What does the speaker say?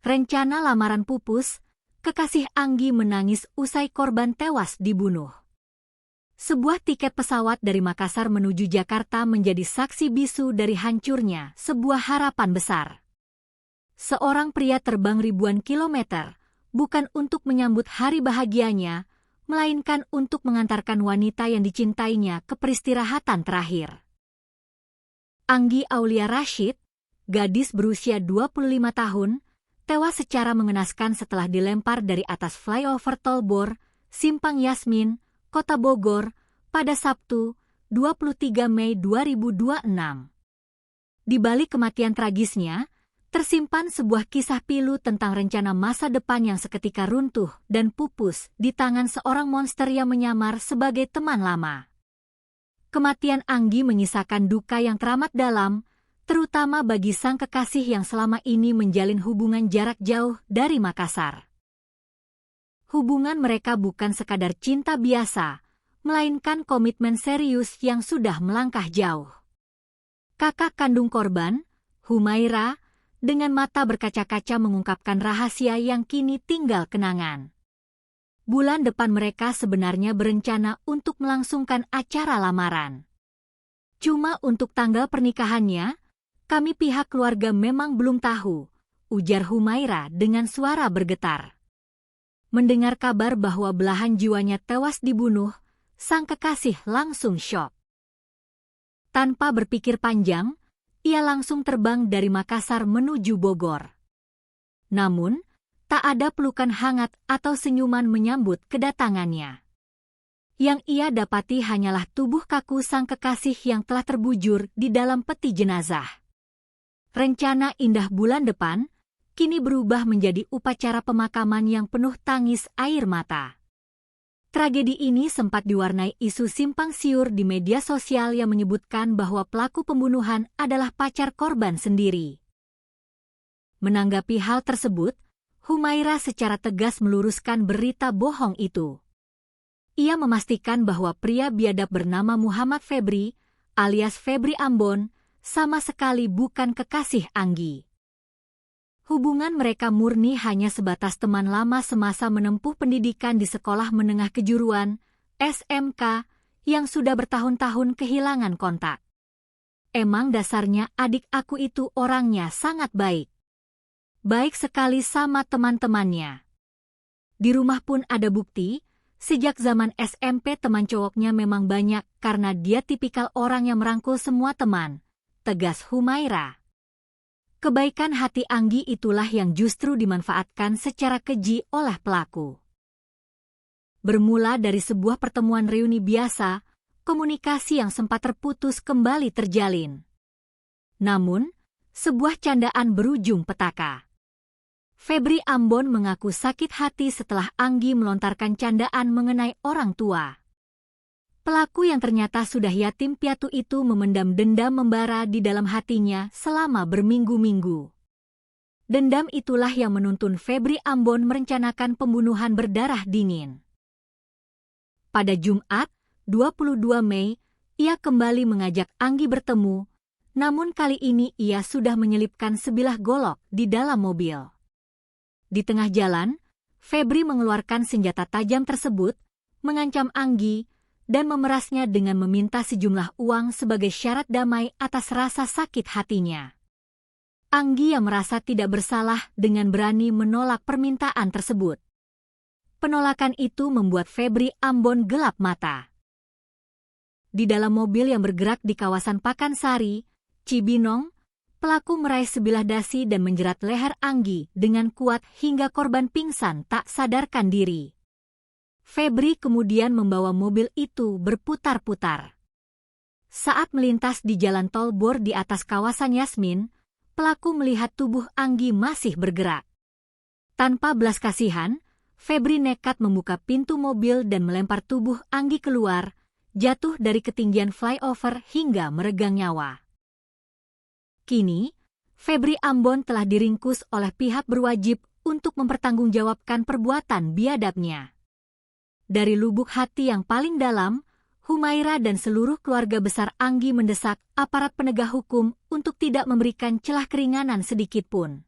Rencana lamaran pupus, kekasih Anggi menangis usai korban tewas dibunuh. Sebuah tiket pesawat dari Makassar menuju Jakarta menjadi saksi bisu dari hancurnya sebuah harapan besar. Seorang pria terbang ribuan kilometer, bukan untuk menyambut hari bahagianya, melainkan untuk mengantarkan wanita yang dicintainya ke peristirahatan terakhir. Anggi Aulia Rashid, gadis berusia 25 tahun, tewas secara mengenaskan setelah dilempar dari atas flyover Tol Bor, Simpang Yasmin, Kota Bogor, pada Sabtu, 23 Mei 2026. Di balik kematian tragisnya, tersimpan sebuah kisah pilu tentang rencana masa depan yang seketika runtuh dan pupus di tangan seorang monster yang menyamar sebagai teman lama. Kematian Anggi menyisakan duka yang teramat dalam, terutama bagi sang kekasih yang selama ini menjalin hubungan jarak jauh dari Makassar. Hubungan mereka bukan sekadar cinta biasa, melainkan komitmen serius yang sudah melangkah jauh. Kakak kandung korban, Humaira, dengan mata berkaca-kaca mengungkapkan rahasia yang kini tinggal kenangan. Bulan depan mereka sebenarnya berencana untuk melangsungkan acara lamaran. Cuma untuk tanggal pernikahannya, kami pihak keluarga memang belum tahu, ujar Humaira dengan suara bergetar. Mendengar kabar bahwa belahan jiwanya tewas dibunuh, sang kekasih langsung syok. Tanpa berpikir panjang, ia langsung terbang dari Makassar menuju Bogor. Namun, tak ada pelukan hangat atau senyuman menyambut kedatangannya. Yang ia dapati hanyalah tubuh kaku sang kekasih yang telah terbujur di dalam peti jenazah. Rencana indah bulan depan, kini berubah menjadi upacara pemakaman yang penuh tangis air mata. Tragedi ini sempat diwarnai isu simpang siur di media sosial yang menyebutkan bahwa pelaku pembunuhan adalah pacar korban sendiri. Menanggapi hal tersebut, Humaira secara tegas meluruskan berita bohong itu. Ia memastikan bahwa pria biadab bernama Muhammad Febri, alias Febri Ambon, sama sekali bukan kekasih Anggi. Hubungan mereka murni hanya sebatas teman lama semasa menempuh pendidikan di sekolah menengah kejuruan, SMK, yang sudah bertahun-tahun kehilangan kontak. Emang dasarnya adik aku itu orangnya sangat baik. Baik sekali sama teman-temannya. Di rumah pun ada bukti, sejak zaman SMP teman cowoknya memang banyak karena dia tipikal orang yang merangkul semua teman, tegas Humaira. Kebaikan hati Anggi itulah yang justru dimanfaatkan secara keji oleh pelaku. Bermula dari sebuah pertemuan reuni biasa, komunikasi yang sempat terputus kembali terjalin. Namun, sebuah candaan berujung petaka. Febri Ambon mengaku sakit hati setelah Anggi melontarkan candaan mengenai orang tua. Pelaku yang ternyata sudah yatim piatu itu memendam dendam membara di dalam hatinya selama berminggu-minggu. Dendam itulah yang menuntun Febri Ambon merencanakan pembunuhan berdarah dingin. Pada Jumat, 22 Mei, ia kembali mengajak Anggi bertemu, namun kali ini ia sudah menyelipkan sebilah golok di dalam mobil. Di tengah jalan, Febri mengeluarkan senjata tajam tersebut, mengancam Anggi, dan memerasnya dengan meminta sejumlah uang sebagai syarat damai atas rasa sakit hatinya. Anggi yang merasa tidak bersalah dengan berani menolak permintaan tersebut. Penolakan itu membuat Febri Ambon gelap mata. Di dalam mobil yang bergerak di kawasan Pakansari, Cibinong, pelaku meraih sebilah dasi dan menjerat leher Anggi dengan kuat hingga korban pingsan tak sadarkan diri. Febri kemudian membawa mobil itu berputar-putar. Saat melintas di jalan Tol Bor di atas kawasan Yasmin, pelaku melihat tubuh Anggi masih bergerak. Tanpa belas kasihan, Febri nekat membuka pintu mobil dan melempar tubuh Anggi keluar, jatuh dari ketinggian flyover hingga meregang nyawa. Kini, Febri Ambon telah diringkus oleh pihak berwajib untuk mempertanggungjawabkan perbuatan biadabnya. Dari lubuk hati yang paling dalam, Humaira dan seluruh keluarga besar Anggi mendesak aparat penegak hukum untuk tidak memberikan celah keringanan sedikit pun.